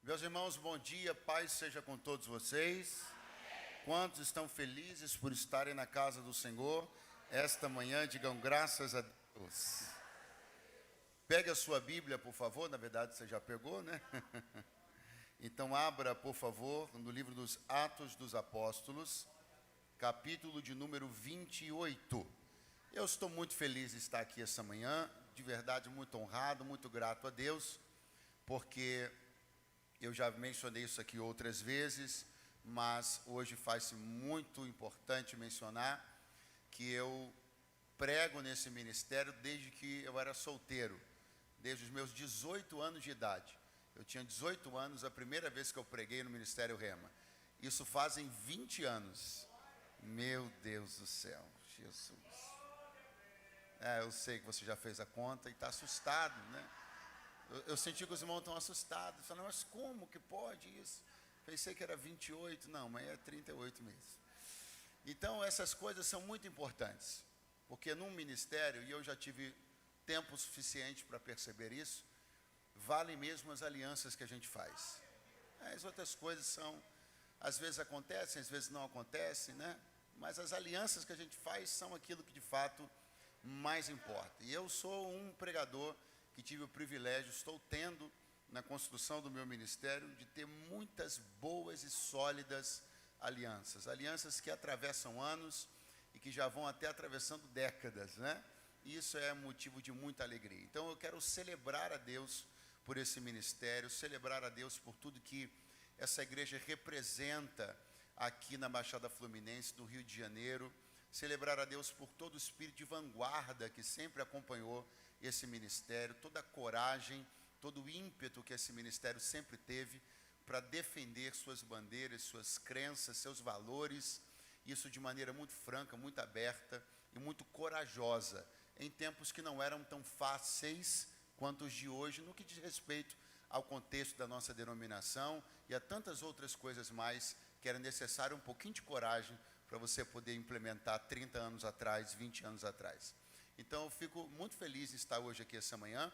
Meus irmãos, bom dia, paz seja com todos vocês. Quantos estão felizes por estarem na casa do Senhor esta manhã? Digam graças a Deus. Pegue a sua Bíblia, por favor. Na verdade, você já pegou, né? Então, abra, por favor, no livro dos Atos dos Apóstolos, capítulo de número 28. Eu estou muito feliz de estar aqui essa manhã, de verdade, muito honrado, muito grato a Deus, porque eu já mencionei isso aqui outras vezes, mas hoje faz-se muito importante mencionar que eu prego nesse ministério desde que eu era solteiro, desde os meus 18 anos de idade. Eu tinha 18 anos, a primeira vez que eu preguei no Ministério Rema. Isso fazem 20 anos. Meu Deus do céu, Jesus. Eu sei que você já fez a conta e está assustado, né? Eu senti que os irmãos estão assustados. Falaram, mas como que pode isso? Pensei que era 28, não, mas é 38 meses. Então, essas coisas são muito importantes, porque num ministério, e eu já tive tempo suficiente para perceber isso, valem mesmo as alianças que a gente faz. As outras coisas são, às vezes acontecem, às vezes não acontecem, né? Mas as alianças que a gente faz são aquilo que de fato mais importa. E eu sou um pregador que tive o privilégio, estou tendo na construção do meu ministério, de ter muitas boas e sólidas alianças. Alianças que atravessam anos e que já vão até atravessando décadas, né? E isso é motivo de muita alegria. Então eu quero celebrar a Deus por esse ministério, celebrar a Deus por tudo que essa igreja representa aqui na Baixada Fluminense, do Rio de Janeiro, celebrar a Deus por todo o espírito de vanguarda que sempre acompanhou esse ministério, toda a coragem, todo o ímpeto que esse ministério sempre teve para defender suas bandeiras, suas crenças, seus valores, isso de maneira muito franca, muito aberta e muito corajosa, em tempos que não eram tão fáceis quanto os de hoje, no que diz respeito ao contexto da nossa denominação e a tantas outras coisas mais que era necessário um pouquinho de coragem para você poder implementar 30 anos atrás, 20 anos atrás. Então, eu fico muito feliz em estar hoje aqui essa manhã.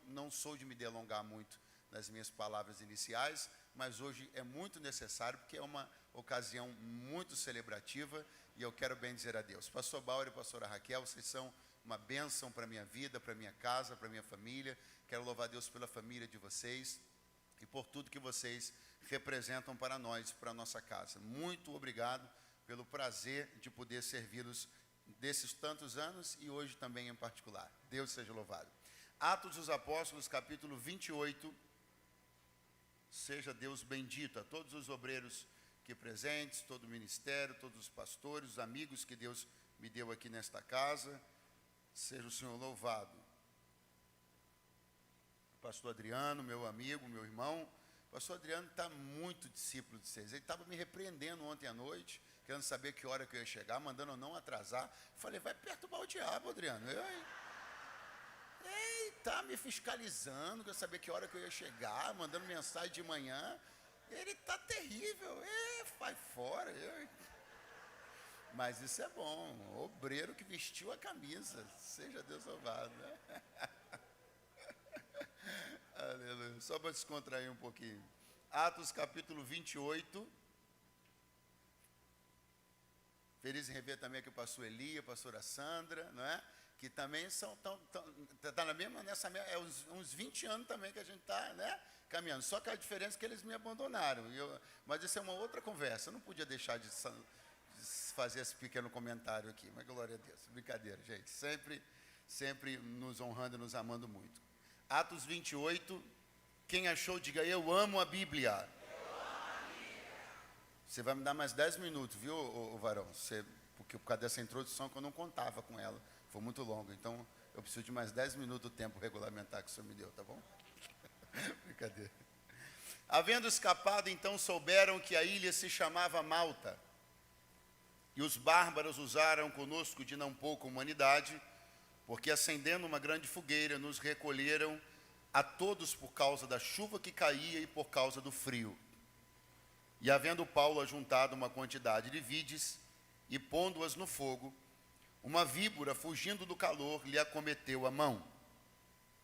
Não sou de me delongar muito nas minhas palavras iniciais, mas hoje é muito necessário, porque é uma ocasião muito celebrativa e eu quero bem dizer a Deus. Pastor Bauer e pastora Raquel, vocês são uma bênção para a minha vida, para a minha casa, para a minha família. Quero louvar a Deus pela família de vocês e por tudo que vocês representam para nós, para a nossa casa. Muito obrigado pelo prazer de poder servi-los desses tantos anos e hoje também em particular. Deus seja louvado. Atos dos Apóstolos, capítulo 28. Seja Deus bendito a todos os obreiros aqui presentes, todo o ministério, todos os pastores, os amigos que Deus me deu aqui nesta casa. Seja o Senhor louvado. Pastor Adriano, meu amigo, meu irmão. Pastor Adriano está muito discípulo de vocês. Ele estava me repreendendo ontem à noite, querendo saber que hora que eu ia chegar, mandando eu não atrasar. Falei, vai perturbar o diabo, Adriano. Está me fiscalizando, quer saber que hora que eu ia chegar, mandando mensagem de manhã. Ele está terrível. Vai fora. Mas isso é bom. O obreiro que vestiu a camisa. Seja Deus louvado, né? Aleluia. Só para descontrair um pouquinho. Atos capítulo 28. Feliz em rever também aqui o pastor Eli, a pastora Sandra, não é? Que também tá na mesma, uns 20 anos também que a gente está, né, caminhando. Só que a diferença é que eles me abandonaram. Mas isso é uma outra conversa. Eu não podia deixar de fazer esse pequeno comentário aqui. Mas glória a Deus. Brincadeira, gente. Sempre nos honrando e nos amando muito. Atos 28. Quem achou, diga, eu amo a Bíblia. Você vai me dar mais 10 minutos, viu, ô varão? Porque por causa dessa introdução que eu não contava com ela. Foi muito longa, então eu preciso de mais 10 minutos do tempo regulamentar que o senhor me deu, tá bom? Brincadeira. Havendo escapado, então souberam que a ilha se chamava Malta. E os bárbaros usaram conosco de não pouca humanidade, porque acendendo uma grande fogueira, nos recolheram a todos por causa da chuva que caía e por causa do frio. E havendo Paulo ajuntado uma quantidade de vides, e pondo-as no fogo, uma víbora, fugindo do calor, lhe acometeu a mão.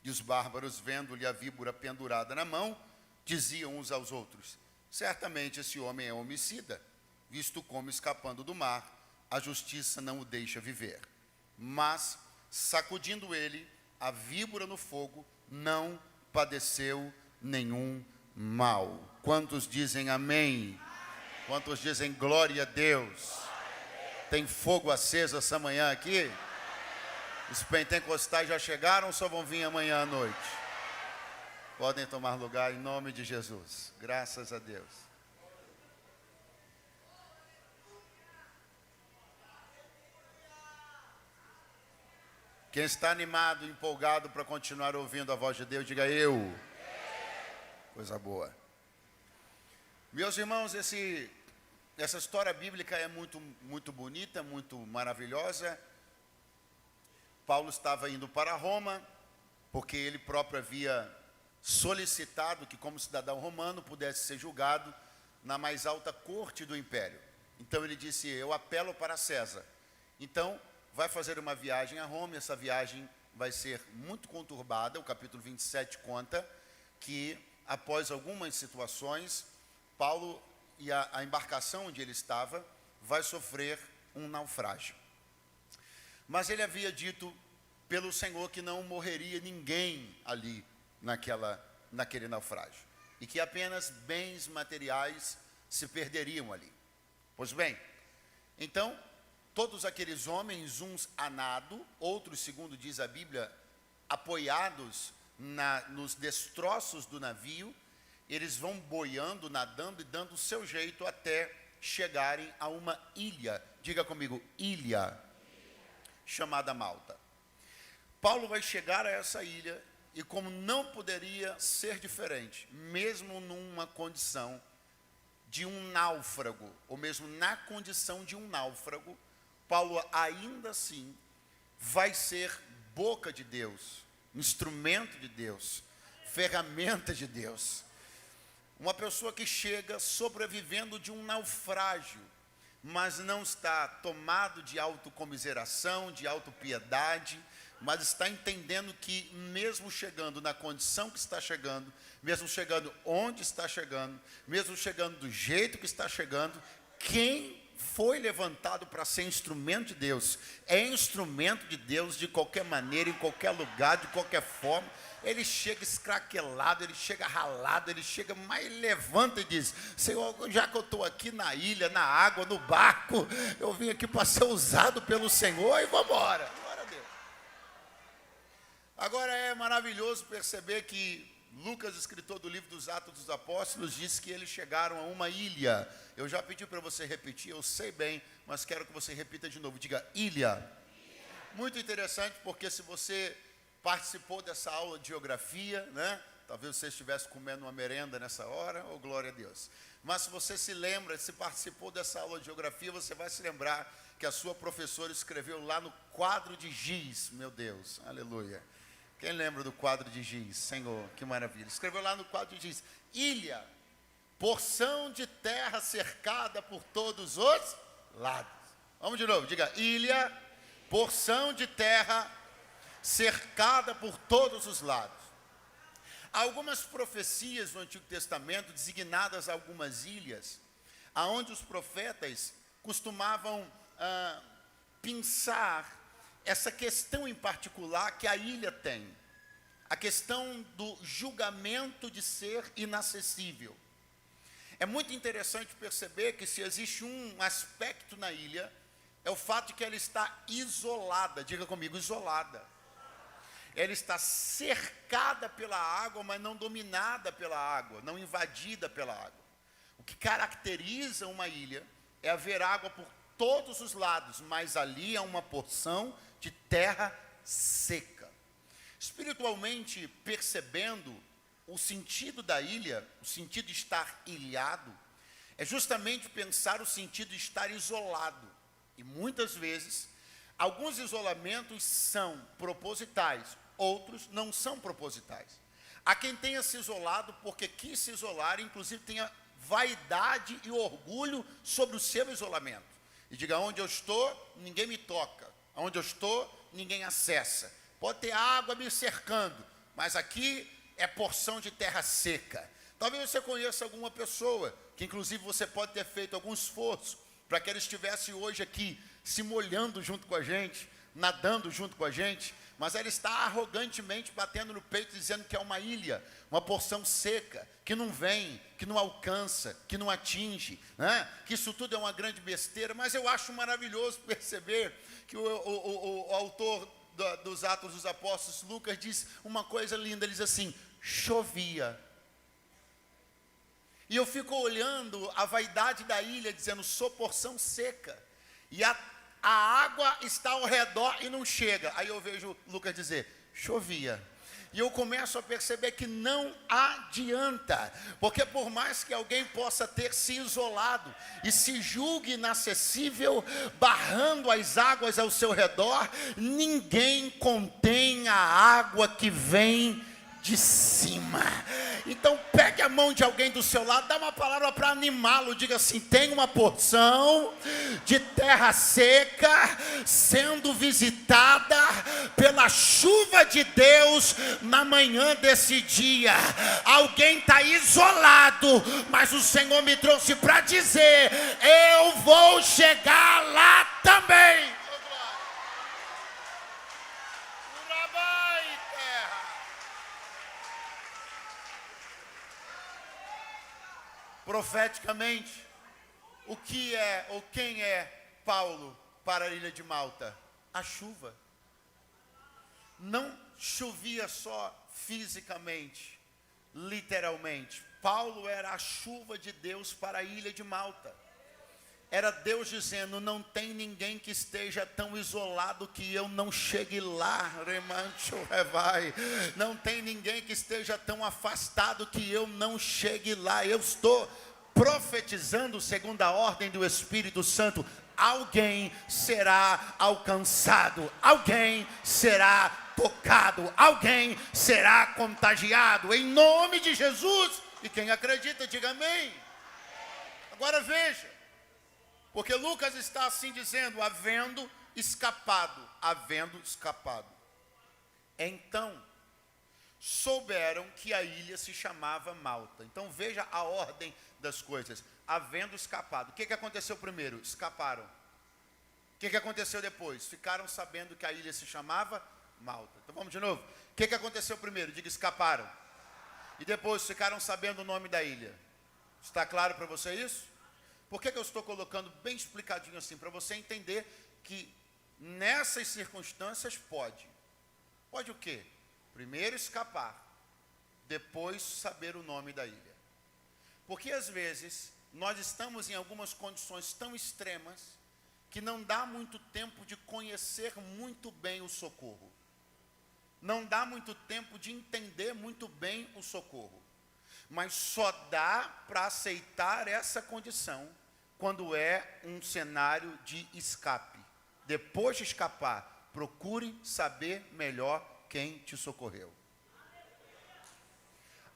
E os bárbaros, vendo-lhe a víbora pendurada na mão, diziam uns aos outros: certamente esse homem é homicida, visto como, escapando do mar, a justiça não o deixa viver. Mas, sacudindo ele a víbora no fogo, não padeceu nenhum mal. Quantos dizem amém? Quantos dizem glória a Deus? Tem fogo aceso essa manhã aqui? Os pentecostais já chegaram ou só vão vir amanhã à noite? Podem tomar lugar em nome de Jesus. Graças a Deus. Quem está animado, empolgado para continuar ouvindo a voz de Deus, diga eu. Coisa boa. Meus irmãos, essa história bíblica é muito bonita, muito maravilhosa. Paulo estava indo para Roma, porque ele próprio havia solicitado que, como cidadão romano, pudesse ser julgado na mais alta corte do império. Então ele disse: eu apelo para César. Então, vai fazer uma viagem a Roma, e essa viagem vai ser muito conturbada. O capítulo 27 conta que, após algumas situações, Paulo e a embarcação onde ele estava vai sofrer um naufrágio. Mas ele havia dito pelo Senhor que não morreria ninguém ali naquele naufrágio, e que apenas bens materiais se perderiam ali. Pois bem, então, todos aqueles homens, uns a nado, outros, segundo diz a Bíblia, apoiados nos destroços do navio, eles vão boiando, nadando e dando o seu jeito até chegarem a uma ilha. Diga comigo, ilha, chamada Malta. Paulo vai chegar a essa ilha e, como não poderia ser diferente, mesmo numa condição de um náufrago, ou mesmo na condição de um náufrago, Paulo ainda assim vai ser boca de Deus, instrumento de Deus, ferramenta de Deus. Uma pessoa que chega sobrevivendo de um naufrágio, mas não está tomado de autocomiseração, de autopiedade, mas está entendendo que mesmo chegando na condição que está chegando, mesmo chegando onde está chegando, mesmo chegando do jeito que está chegando, quem foi levantado para ser instrumento de Deus, é instrumento de Deus de qualquer maneira, em qualquer lugar, de qualquer forma. Ele chega escraquelado, ele chega ralado, ele chega, mas levanta e diz: Senhor, já que eu estou aqui na ilha, na água, no barco, eu vim aqui para ser usado pelo Senhor e vamos embora. Glória a Deus. Agora é maravilhoso perceber que Lucas, escritor do livro dos Atos dos Apóstolos, diz que eles chegaram a uma ilha. Eu já pedi para você repetir, eu sei bem, mas quero que você repita de novo. Diga, ilha. Muito interessante, porque se você participou dessa aula de geografia, né? Talvez você estivesse comendo uma merenda nessa hora, oh glória a Deus. Mas se você se lembra, se participou dessa aula de geografia, você vai se lembrar que a sua professora escreveu lá no quadro de giz, meu Deus, aleluia. Quem lembra do quadro de giz? Senhor, que maravilha. Escreveu lá no quadro de giz: ilha, porção de terra cercada por todos os lados. Vamos de novo, diga, ilha, porção de terra cercada por todos os lados. Há algumas profecias no Antigo Testamento designadas a algumas ilhas, aonde os profetas costumavam pensar essa questão em particular que a ilha tem, a questão do julgamento de ser inacessível. É muito interessante perceber que se existe um aspecto na ilha, é o fato de que ela está isolada. Diga comigo, isolada. Ela está cercada pela água, mas não dominada pela água, não invadida pela água. O que caracteriza uma ilha é haver água por todos os lados, mas ali há uma porção de terra seca. Espiritualmente, percebendo o sentido da ilha, o sentido de estar ilhado, é justamente pensar o sentido de estar isolado. E muitas vezes, alguns isolamentos são propositais, outros não são propositais. Há quem tenha se isolado porque quis se isolar, inclusive tenha vaidade e orgulho sobre o seu isolamento. E diga, onde eu estou, ninguém me toca. Onde eu estou, ninguém acessa. Pode ter água me cercando, mas aqui é porção de terra seca. Talvez você conheça alguma pessoa, que inclusive você pode ter feito algum esforço, para que ela estivesse hoje aqui, se molhando junto com a gente, nadando junto com a gente, mas ela está arrogantemente batendo no peito, dizendo que é uma ilha, uma porção seca, que não vem, que não alcança, que não atinge, né? Que isso tudo é uma grande besteira. Mas eu acho maravilhoso perceber que o autor dos Atos dos Apóstolos, Lucas, diz uma coisa linda, ele diz assim: chovia. E eu fico olhando a vaidade da ilha, dizendo, sou porção seca, e a água está ao redor e não chega. Aí eu vejo Lucas dizer, chovia. E eu começo a perceber que não adianta, porque por mais que alguém possa ter se isolado e se julgue inacessível, barrando as águas ao seu redor, ninguém contém a água que vem de cima. Então pegue a mão de alguém do seu lado, dá uma palavra para animá-lo, diga assim, tem uma porção de terra seca sendo visitada pela chuva de Deus na manhã desse dia. Alguém está isolado, mas o Senhor me trouxe para dizer, eu vou chegar lá também. Profeticamente, o que é ou quem é Paulo para a ilha de Malta? A chuva. Não chovia só fisicamente, literalmente. Paulo era a chuva de Deus para a ilha de Malta. Era Deus dizendo, não tem ninguém que esteja tão isolado que eu não chegue lá. Não tem ninguém que esteja tão afastado que eu não chegue lá. Eu estou profetizando segundo a ordem do Espírito Santo. Alguém será alcançado, alguém será tocado, alguém será contagiado, em nome de Jesus. E quem acredita, diga amém. Agora veja. Porque Lucas está assim dizendo, havendo escapado. Então, souberam que a ilha se chamava Malta. Então veja a ordem das coisas. Havendo escapado. O que aconteceu primeiro? Escaparam. O que aconteceu depois? Ficaram sabendo que a ilha se chamava Malta. Então vamos de novo. O que aconteceu primeiro? Diga, escaparam. E depois ficaram sabendo o nome da ilha. Está claro para você isso? Por que eu estou colocando bem explicadinho assim? Para você entender que nessas circunstâncias pode. Pode o quê? Primeiro escapar, depois saber o nome da ilha. Porque às vezes nós estamos em algumas condições tão extremas que não dá muito tempo de conhecer muito bem o socorro. Não dá muito tempo de entender muito bem o socorro. Mas só dá para aceitar essa condição quando é um cenário de escape. Depois de escapar, procure saber melhor quem te socorreu.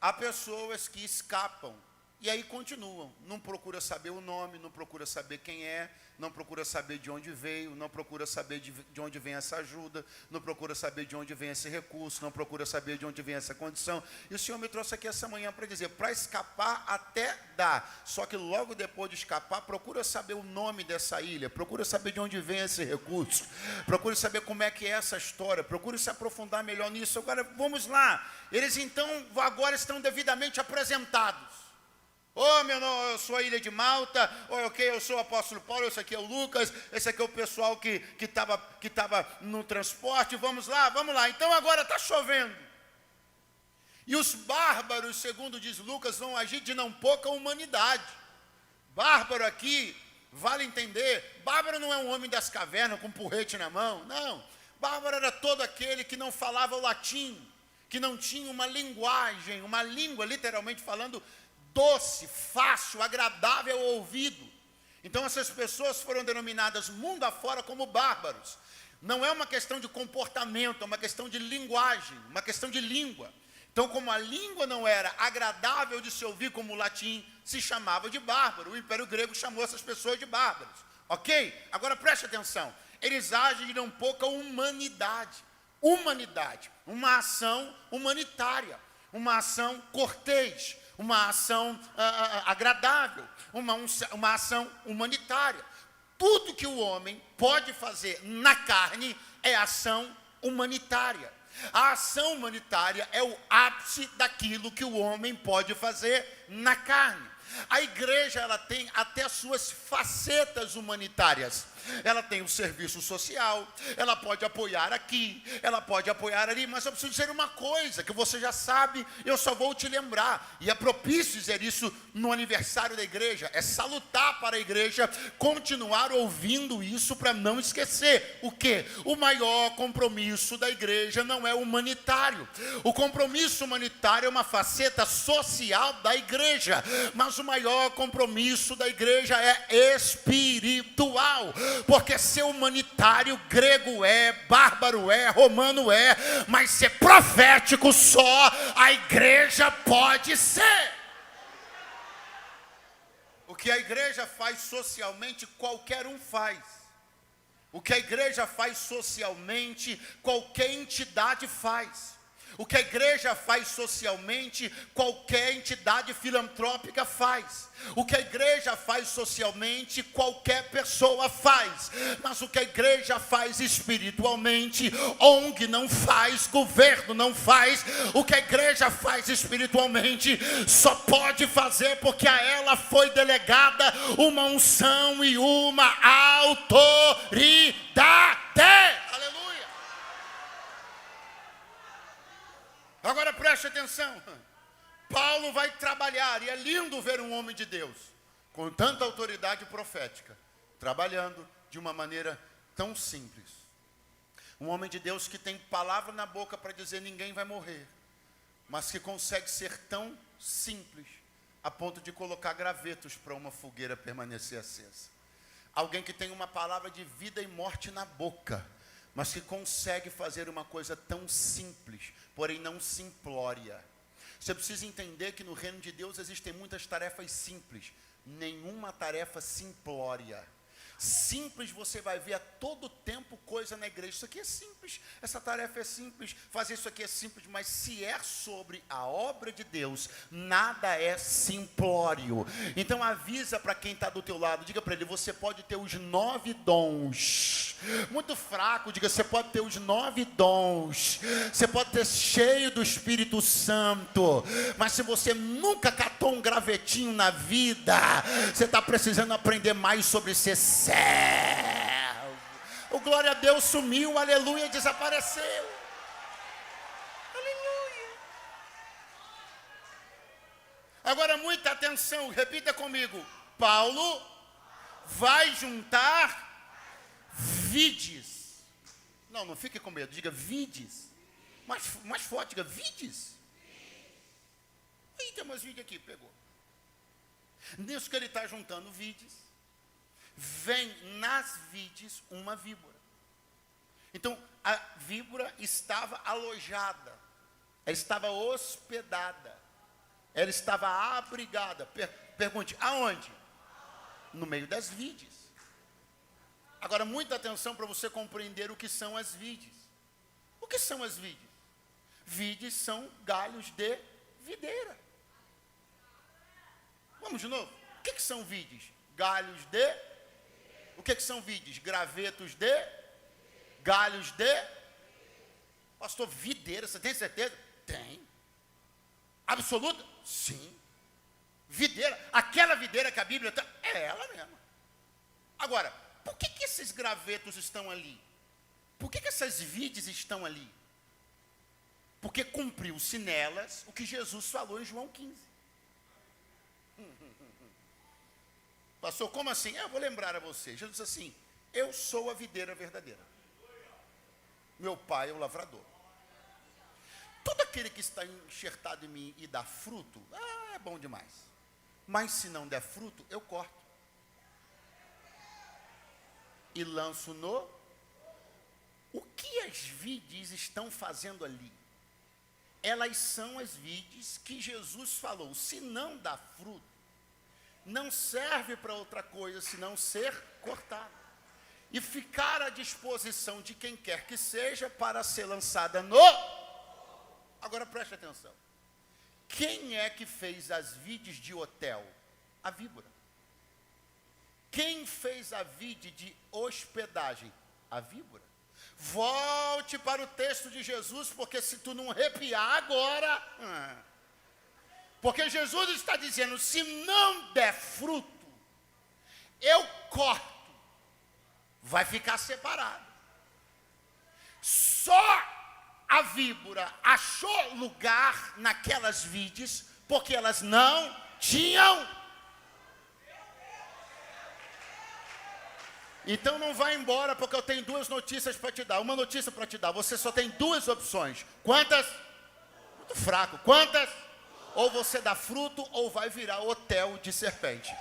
Há pessoas que escapam e aí continuam. Não procura saber o nome, não procura saber quem é, não procura saber de onde veio, não procura saber de onde vem essa ajuda, não procura saber de onde vem esse recurso, não procura saber de onde vem essa condição. E o Senhor me trouxe aqui essa manhã para dizer, para escapar até dá, só que logo depois de escapar, procura saber o nome dessa ilha, procura saber de onde vem esse recurso, procura saber como é que é essa história, procura se aprofundar melhor nisso. Agora, vamos lá. Eles então agora estão devidamente apresentados. Meu nome, eu sou a ilha de Malta, eu sou o apóstolo Paulo, esse aqui é o Lucas, esse aqui é o pessoal que estava no transporte, vamos lá. Então agora está chovendo. E os bárbaros, segundo diz Lucas, vão agir de não pouca humanidade. Bárbaro aqui, vale entender, bárbaro não é um homem das cavernas com um porrete na mão, não. Bárbaro era todo aquele que não falava o latim, que não tinha uma linguagem, uma língua, literalmente falando, doce, fácil, agradável ao ouvido. Então essas pessoas foram denominadas mundo afora como bárbaros. Não é uma questão de comportamento, é uma questão de linguagem, uma questão de língua. Então, como a língua não era agradável de se ouvir como o latim, se chamava de bárbaro. O Império Grego chamou essas pessoas de bárbaros. Ok? Agora preste atenção. Eles agem de não pouca humanidade. Humanidade. Uma ação humanitária. Uma ação cortês. uma ação agradável, uma ação humanitária. Tudo que o homem pode fazer na carne é ação humanitária. A ação humanitária é o ápice daquilo que o homem pode fazer na carne. A igreja, ela tem até suas facetas humanitárias. Ela tem o serviço social, ela pode apoiar aqui, ela pode apoiar ali, mas eu preciso dizer uma coisa que você já sabe, eu só vou te lembrar, e é propício dizer isso no aniversário da igreja, é salutar para a igreja continuar ouvindo isso para não esquecer. O quê? O maior compromisso da igreja não é humanitário. O compromisso humanitário é uma faceta social da igreja, mas o maior compromisso da igreja é espiritual. Porque ser humanitário, grego é, bárbaro é, romano é, mas ser profético só a igreja pode ser. O que a igreja faz socialmente, qualquer um faz. O que a igreja faz socialmente, qualquer entidade faz. O que a igreja faz socialmente, qualquer entidade filantrópica faz. O que a igreja faz socialmente, qualquer pessoa faz. Mas o que a igreja faz espiritualmente, ONG não faz, governo não faz. O que a igreja faz espiritualmente, só pode fazer porque a ela foi delegada uma unção e uma autoridade. Aleluia! Agora preste atenção. Paulo vai trabalhar, e é lindo ver um homem de Deus com tanta autoridade profética, trabalhando de uma maneira tão simples. Um homem de Deus que tem palavra na boca para dizer ninguém vai morrer, mas que consegue ser tão simples, a ponto de colocar gravetos para uma fogueira permanecer acesa. Alguém que tem uma palavra de vida e morte na boca, mas que consegue fazer uma coisa tão simples, porém não simplória. Você precisa entender que no reino de Deus existem muitas tarefas simples, nenhuma tarefa simplória. Simples, você vai ver a todo tempo coisa na igreja. Isso aqui é simples, essa tarefa é simples, fazer isso aqui é simples, mas se é sobre a obra de Deus, nada é simplório. Então avisa para quem está do teu lado, diga para ele, você pode ter os 9 dons. Muito fraco, diga, você pode ter os 9 dons. Você pode ter cheio do Espírito Santo, mas se você nunca catou um gravetinho na vida, você está precisando aprender mais sobre ser servo. O glória a Deus sumiu, aleluia, desapareceu. Aleluia. Agora muita atenção, repita comigo. Paulo vai juntar vides. Não fique com medo, diga vides. Mais forte, diga vides. Aí tem umas vides aqui, pegou. Nisso que ele está juntando vides, vem nas vides uma víbora. Então a víbora estava alojada, ela estava hospedada, ela estava abrigada. Pergunte, aonde? No meio das vides. Agora muita atenção para você compreender o que são as vides. O que são as vides? Vides são galhos de videira. Vamos de novo. O que são vides? Galhos de... O que são vides? Gravetos de... Galhos de... Pastor, videira, você tem certeza? Tem. Absoluta? Sim. Videira, aquela videira que a Bíblia tem, é ela mesma. Agora, por que esses gravetos estão ali? Por que essas vides estão ali? Porque cumpriu-se nelas o que Jesus falou em João 15. Pastor, como assim? Eu vou lembrar a você. Jesus disse assim, eu sou a videira verdadeira. Meu pai é o lavrador. Todo aquele que está enxertado em mim e dá fruto, é bom demais. Mas se não der fruto, eu corto. E lanço no... O que as vides estão fazendo ali? Elas são as vides que Jesus falou, se não dá fruto, não serve para outra coisa senão ser cortado e ficar à disposição de quem quer que seja para ser lançada no... Agora preste atenção. Quem é que fez as vides de hotel? A víbora. Quem fez a vide de hospedagem? A víbora. Volte para o texto de Jesus, porque se tu não arrepiar agora... Porque Jesus está dizendo, se não der fruto, eu corto. Vai ficar separado. Só a víbora achou lugar naquelas vides, porque elas não tinham. Então não vai embora, porque eu tenho duas notícias para te dar. Uma notícia para te dar, você só tem duas opções. Quantas? Muito fraco. Quantas? Ou você dá fruto, ou vai virar hotel de serpente.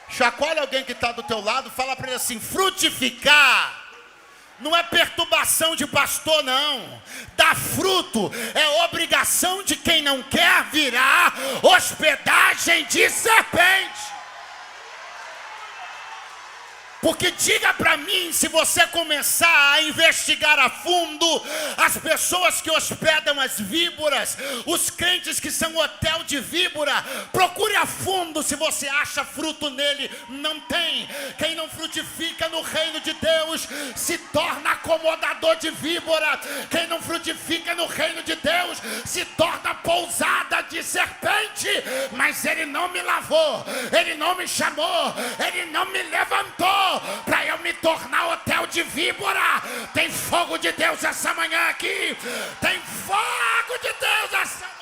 Chacoalha alguém que está do teu lado, fala para ele assim, frutificar não é perturbação de pastor, não. Dar fruto é obrigação de quem não quer virar hospedagem de serpente. Porque diga para mim, se você começar a investigar a fundo, as pessoas que hospedam as víboras, os crentes que são hotel de víbora, procure a fundo se você acha fruto nele. Não tem. Quem não frutifica no reino de Deus se torna acomodador de víbora. Quem não frutifica no reino de Deus se torna pousada de serpente. Mas ele não me lavou, ele não me chamou, ele não me levantou para eu me tornar hotel de víbora. Tem fogo de Deus essa manhã aqui. Tem fogo de Deus essa manhã.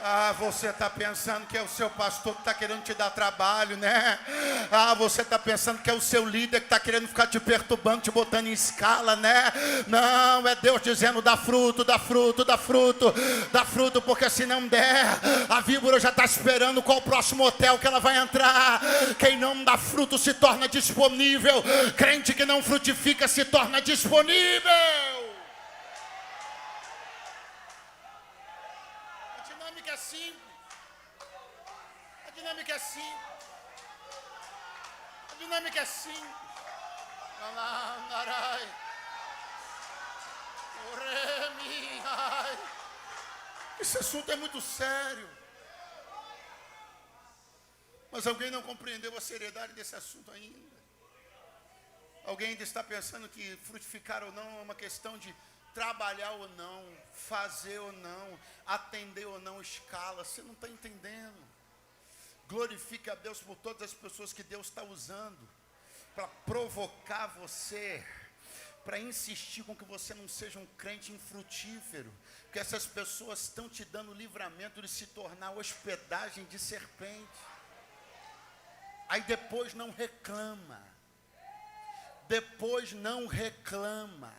Ah, você está pensando que é o seu pastor que está querendo te dar trabalho, né? Ah, você está pensando que é o seu líder que está querendo ficar te perturbando, te botando em escala, né? Não, é Deus dizendo, dá fruto, dá fruto, dá fruto, dá fruto, porque se não der, a víbora já está esperando qual o próximo hotel que ela vai entrar. Quem não dá fruto se torna disponível. Crente que não frutifica se torna disponível. É simples. A dinâmica é simples. A dinâmica é simples. Esse assunto é muito sério. Mas alguém não compreendeu a seriedade desse assunto ainda. Alguém ainda está pensando que frutificar ou não é uma questão de trabalhar ou não, fazer ou não, atender ou não escala. Você não está entendendo. Glorifique a Deus por todas as pessoas que Deus está usando para provocar você, para insistir com que você não seja um crente infrutífero, porque essas pessoas estão te dando livramento de se tornar hospedagem de serpente. Aí depois não reclama. Depois não reclama.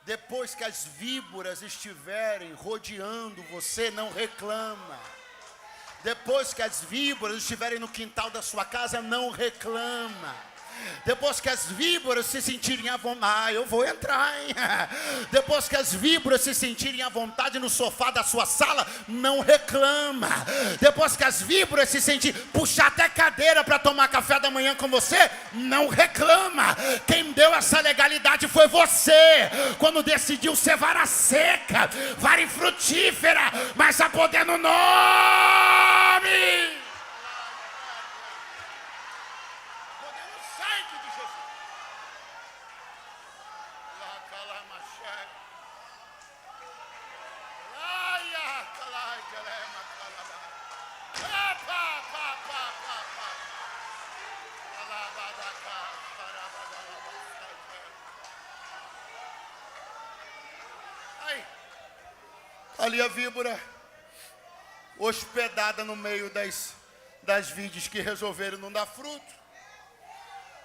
Depois que as víboras estiverem rodeando você, não reclama. Depois que as víboras estiverem no quintal da sua casa, não reclama. Depois que as víboras se sentirem à vontade, eu vou entrar, hein? Depois que as víboras se sentirem à vontade no sofá da sua sala, não reclama. Depois que as víboras se sentirem, puxar até cadeira para tomar café da manhã com você, não reclama. Quem deu essa legalidade foi você, quando decidiu ser vara seca, vara infrutífera, mas a poder no nome. Ali a víbora, hospedada no meio das vides que resolveram não dar fruto.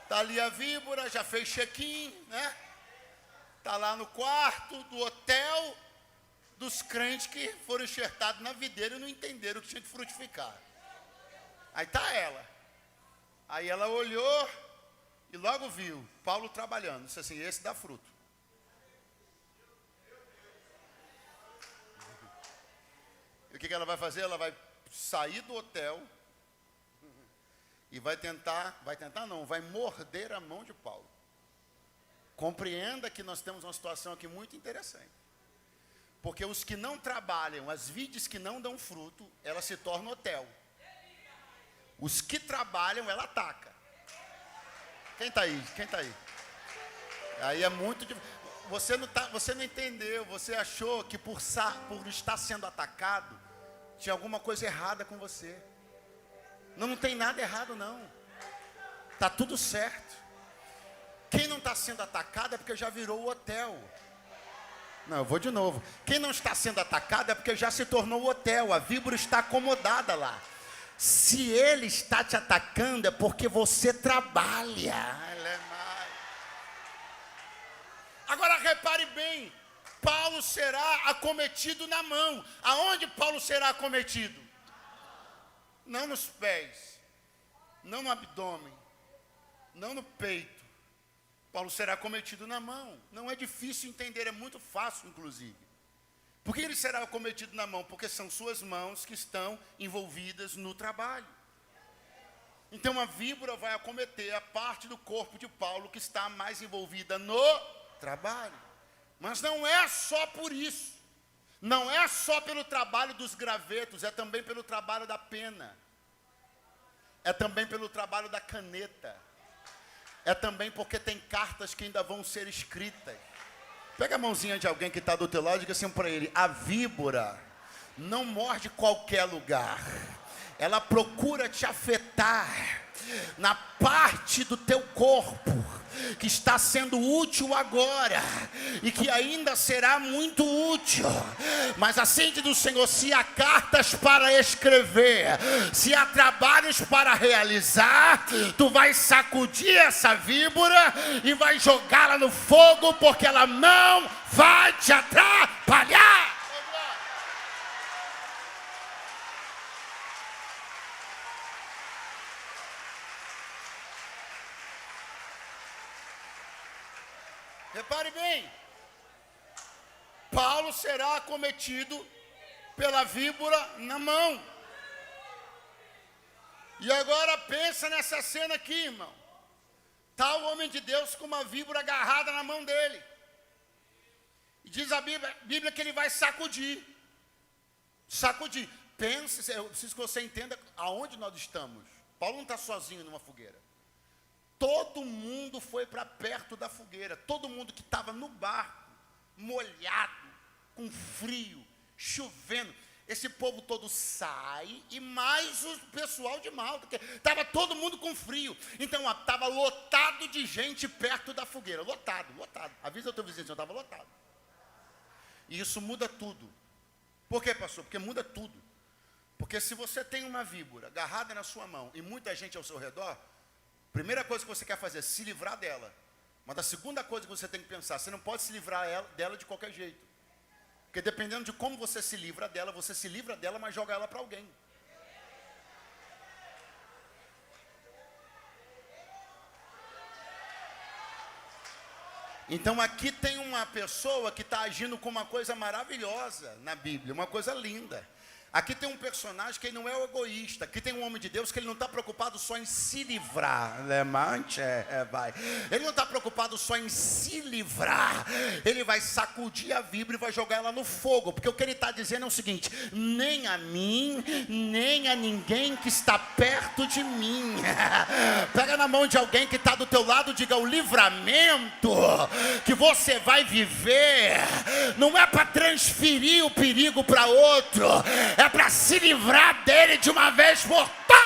Está ali a víbora, já fez check-in, né? Está lá no quarto do hotel dos crentes que foram enxertados na videira e não entenderam que tinha que frutificar. Aí está ela. Aí ela olhou e logo viu Paulo trabalhando. Disse assim, esse dá fruto. E o que ela vai fazer? Ela vai sair do hotel, e vai morder a mão de Paulo. Compreenda que nós temos uma situação aqui muito interessante. Porque os que não trabalham, as vides que não dão fruto, ela se torna hotel. Os que trabalham, ela ataca. Quem está aí? Quem está aí? Aí é muito difícil. Você não entendeu, você achou que por estar sendo atacado, tinha alguma coisa errada com você. Não tem nada errado não. Está tudo certo. Quem não está sendo atacado é porque já virou o hotel. Não, eu vou de novo. Quem não está sendo atacado é porque já se tornou o hotel. A víbora está acomodada lá. Se ele está te atacando é porque você trabalha. Agora repare bem, Paulo será acometido na mão. Aonde Paulo será acometido? Não nos pés, não no abdômen, não no peito. Paulo será acometido na mão. Não é difícil entender, é muito fácil inclusive. Por que ele será acometido na mão? Porque são suas mãos que estão envolvidas no trabalho. Então a víbora vai acometer a parte do corpo de Paulo que está mais envolvida no trabalho. Mas não é só por isso. Não é só pelo trabalho dos gravetos, é também pelo trabalho da pena. É também pelo trabalho da caneta. É também porque tem cartas que ainda vão ser escritas. Pega a mãozinha de alguém que está do teu lado e diga assim para ele: a víbora não morde qualquer lugar. Ela procura te afetar na parte do teu corpo que está sendo útil agora e que ainda será muito útil. Mas assim diz o Senhor: se há cartas para escrever, se há trabalhos para realizar, tu vais sacudir essa víbora e vai jogá-la no fogo, porque ela não vai te atrapalhar. Repare bem, Paulo será acometido pela víbora na mão. E agora pensa nessa cena aqui, irmão. Está o homem de Deus com uma víbora agarrada na mão dele. E diz a Bíblia que ele vai sacudir. Sacudir. Pense, eu preciso que você entenda aonde nós estamos. Paulo não está sozinho numa fogueira. Todo mundo foi para perto da fogueira. Todo mundo que estava no barco, molhado, com frio, chovendo. Esse povo todo sai, e mais o pessoal de Malta, que estava todo mundo com frio. Então estava lotado de gente perto da fogueira. Lotado. Avisa o teu vizinho, estava lotado. E isso muda tudo. Por quê, pastor? Porque muda tudo. Porque se você tem uma víbora agarrada na sua mão e muita gente ao seu redor, primeira coisa que você quer fazer é se livrar dela. Mas a segunda coisa que você tem que pensar, você não pode se livrar dela de qualquer jeito. Porque dependendo de como você se livra dela, mas joga ela para alguém. Então aqui tem uma pessoa que está agindo com uma coisa maravilhosa na Bíblia, uma coisa linda. Aqui tem um personagem que ele não é o egoísta. Aqui tem um homem de Deus que ele não está preocupado só em se livrar. Ele não está preocupado só em se livrar. Ele vai sacudir a víbora e vai jogar ela no fogo. Porque o que ele está dizendo é o seguinte: nem a mim, nem a ninguém que está perto de mim. Pega na mão de alguém que está do teu lado e diga: o livramento que você vai viver não é para transferir o perigo para outro, é para se livrar dele de uma vez por todas.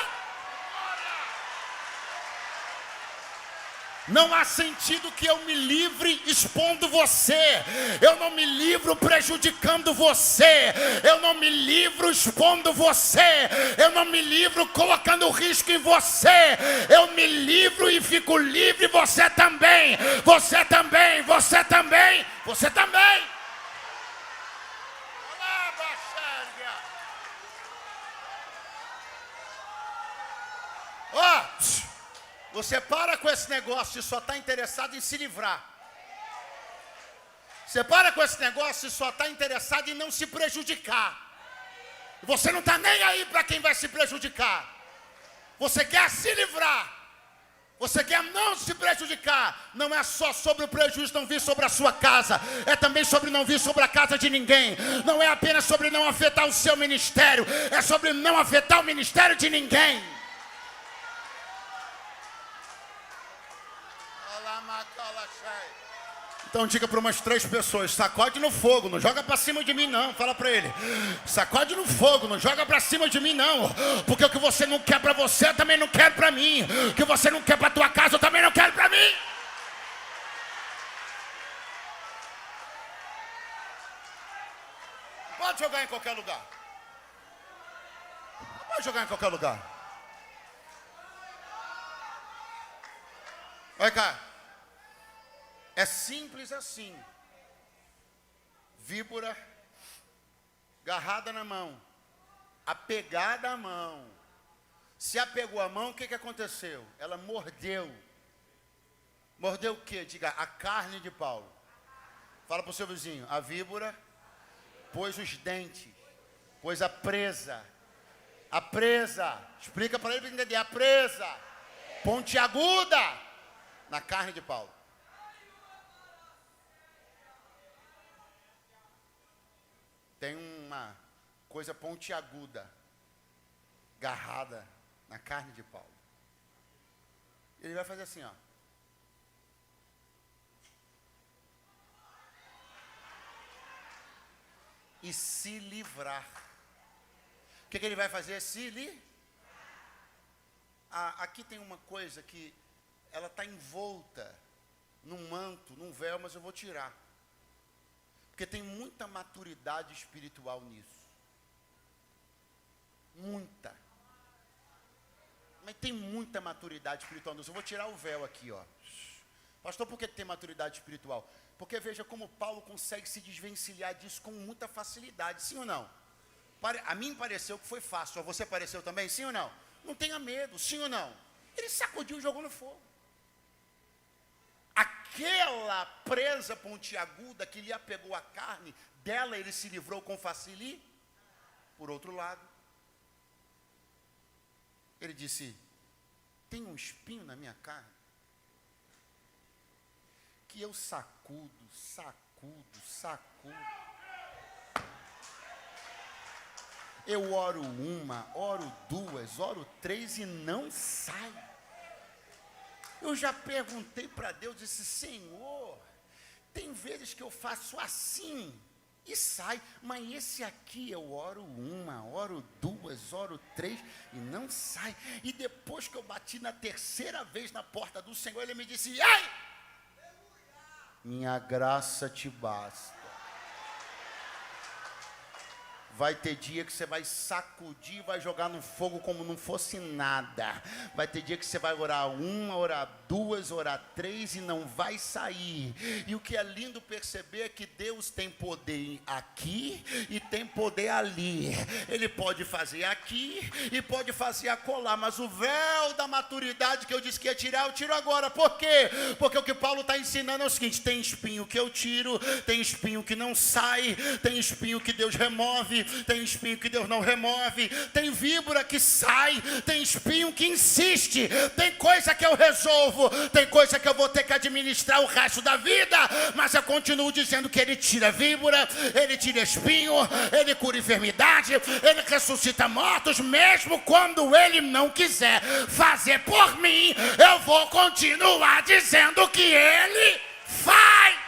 Não há sentido que eu me livre expondo você. Eu não me livro prejudicando você. Eu não me livro expondo você. Eu não me livro colocando risco em você. Eu me livro e fico livre, você também. Você também, você também, você também. Você para com esse negócio e só está interessado em se livrar. Você para com esse negócio e só está interessado em não se prejudicar. Você não está nem aí para quem vai se prejudicar. Você quer se livrar. Você quer não se prejudicar. Não é só sobre o prejuízo não vir sobre a sua casa. É também sobre não vir sobre a casa de ninguém. Não é apenas sobre não afetar o seu ministério. É sobre não afetar o ministério de ninguém. Então diga para umas 3 pessoas: sacode no fogo, não joga para cima de mim não. Fala para ele: sacode no fogo, não joga para cima de mim não. Porque o que você não quer para você, eu também não quero para mim. O que você não quer para tua casa, eu também não quero para mim. Pode jogar em qualquer lugar. Pode jogar em qualquer lugar. Olha cá. É simples assim. Víbora, agarrada na mão, apegada à mão. Se apegou à mão, o que aconteceu? Ela mordeu. Mordeu o quê? Diga, a carne de Paulo. Fala para o seu vizinho: a víbora pôs os dentes, pôs a presa. A presa, explica para ele para entender, a presa, pontiaguda, na carne de Paulo. Tem uma coisa pontiaguda, agarrada na carne de Paulo. Ele vai fazer assim, ó. E se livrar. O que ele vai fazer? Se livrar. Aqui tem uma coisa que ela está envolta num manto, num véu, mas eu vou tirar. Porque tem muita maturidade espiritual nisso. Muita. Mas tem muita maturidade espiritual nisso. Eu vou tirar o véu aqui, ó. Pastor, por que tem maturidade espiritual? Porque veja como Paulo consegue se desvencilhar disso com muita facilidade. Sim ou não? A mim pareceu que foi fácil. A você pareceu também? Sim ou não? Não tenha medo. Sim ou não? Ele sacudiu e jogou no fogo. Aquela presa pontiaguda que lhe apegou a carne, dela ele se livrou com facilidade. Por outro lado, ele disse: tem um espinho na minha carne, que eu sacudo. Eu oro 1, oro 2, oro 3 e não sai. Eu já perguntei para Deus, disse: Senhor, tem vezes que eu faço assim e sai, mas esse aqui eu oro 1, oro 2, oro 3 e não sai. E depois que eu bati na 3ª vez na porta do Senhor, ele me disse: ai, minha graça te basta. Vai ter dia que você vai sacudir, vai jogar no fogo como não fosse nada. Vai ter dia que você vai orar 1, orar 2, orar 3 e não vai sair. E o que é lindo perceber é que Deus tem poder aqui e tem poder ali. Ele pode fazer aqui e pode fazer acolá. Mas o véu da maturidade que eu disse que ia tirar, eu tiro agora. Por quê? Porque o que Paulo está ensinando é o seguinte: tem espinho que eu tiro, tem espinho que não sai, tem espinho que Deus remove, tem espinho que Deus não remove, tem víbora que sai, tem espinho que insiste, tem coisa que eu resolvo, tem coisa que eu vou ter que administrar o resto da vida, mas eu continuo dizendo que Ele tira víbora, Ele tira espinho, Ele cura enfermidade, Ele ressuscita mortos, mesmo quando Ele não quiser fazer por mim, eu vou continuar dizendo que Ele faz.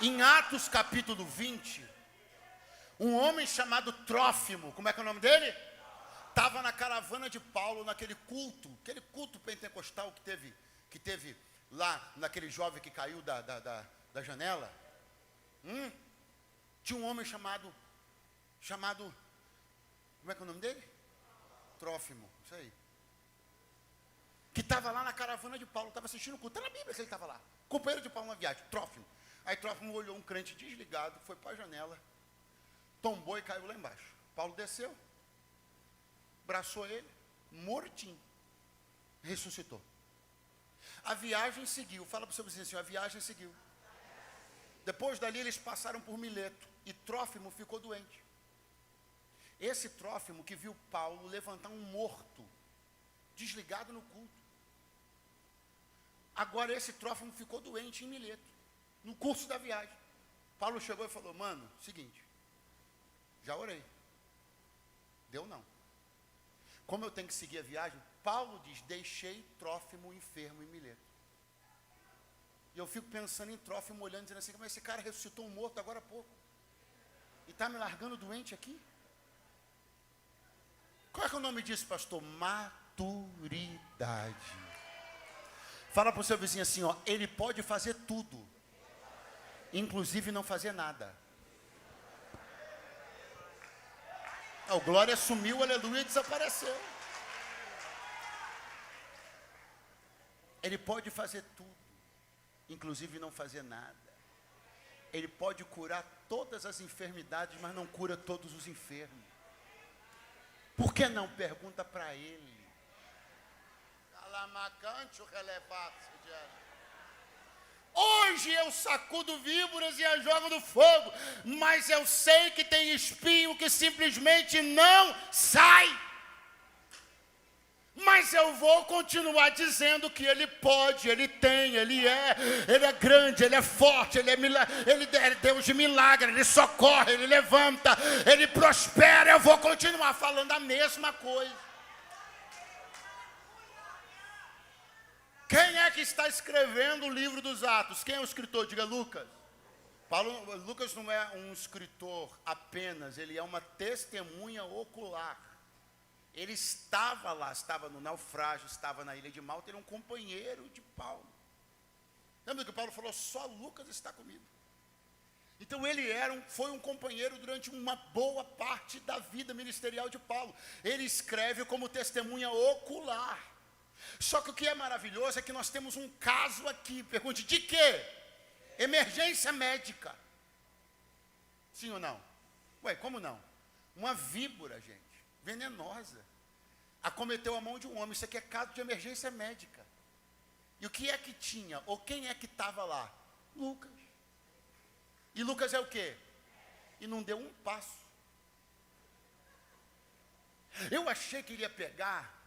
Em Atos capítulo 20, um homem chamado Trófimo, como é que é o nome dele? Estava na caravana de Paulo, naquele culto pentecostal que teve lá, naquele jovem que caiu da janela. Tinha um homem chamado, como é que é o nome dele? Trófimo, isso aí. Que estava lá na caravana de Paulo, estava assistindo o culto. Está na Bíblia que ele estava lá. Companheiro de Paulo na viagem, Trófimo. Aí Trófimo olhou um crente desligado, foi para a janela, tombou e caiu lá embaixo. Paulo desceu, abraçou ele, mortinho, ressuscitou. A viagem seguiu. Fala para o seu vizinho assim, a viagem seguiu. Depois dali eles passaram por Mileto e Trófimo ficou doente. Esse Trófimo que viu Paulo levantar um morto, desligado no culto. Agora esse Trófimo ficou doente em Mileto, no curso da viagem. Paulo chegou e falou, mano, seguinte, já orei. Deu não. Como eu tenho que seguir a viagem, Paulo diz, deixei Trófimo enfermo em Mileto. E eu fico pensando em Trófimo, olhando, dizendo assim, mas esse cara ressuscitou um morto agora há pouco. E está me largando doente aqui? Qual é que é o nome disso, pastor? Maturidade. Fala para o seu vizinho assim, ó, ele pode fazer tudo, inclusive não fazer nada. O glória sumiu, aleluia, e desapareceu. Ele pode fazer tudo, inclusive não fazer nada. Ele pode curar todas as enfermidades, mas não cura todos os enfermos. Por que não? Pergunta para ele. Hoje eu sacudo víboras e as jogo no fogo, mas eu sei que tem espinho que simplesmente não sai. Mas eu vou continuar dizendo que ele pode, ele tem, ele é grande, ele é forte, ele é Deus de milagre, ele socorre, ele levanta, ele prospera. Eu vou continuar falando a mesma coisa. Quem é que está escrevendo o livro dos Atos? Quem é o escritor? Diga Lucas. Lucas não é um escritor apenas, ele é uma testemunha ocular. Ele estava lá, estava no naufrágio, estava na ilha de Malta, ele é um companheiro de Paulo. Lembra que Paulo falou, só Lucas está comigo. Então ele foi um companheiro durante uma boa parte da vida ministerial de Paulo. Ele escreve como testemunha ocular. Só que o que é maravilhoso é que nós temos um caso aqui. Pergunte, de quê? Emergência médica. Sim ou não? Ué, como não? Uma víbora, gente, venenosa, acometeu a mão de um homem. Isso aqui é caso de emergência médica. E o que é que tinha? Ou quem é que estava lá? Lucas. E Lucas é o quê? E não deu um passo. Eu achei que ele ia pegar,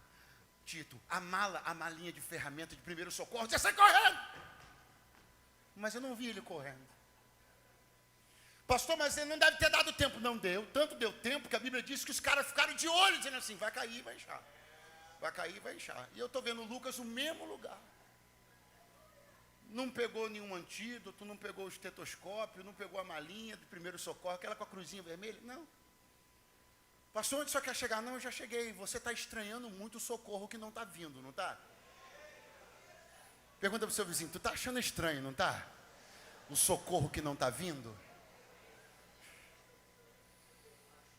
Tito, a malinha de ferramenta de primeiro socorro, já sai correndo. Mas eu não vi ele correndo. Pastor, mas ele não deve ter dado tempo. Não deu, tanto deu tempo que a Bíblia diz que os caras ficaram de olho, dizendo assim, vai cair, vai inchar. Vai cair, vai inchar. E eu estou vendo Lucas no mesmo lugar. Não pegou nenhum antídoto, não pegou o estetoscópio, não pegou a malinha de primeiro socorro, aquela com a cruzinha vermelha, não. Pastor, onde só quer chegar? Não, eu já cheguei. Você está estranhando muito o socorro que não está vindo, não está? Pergunta para o seu vizinho, tu está achando estranho, não está? O socorro que não está vindo?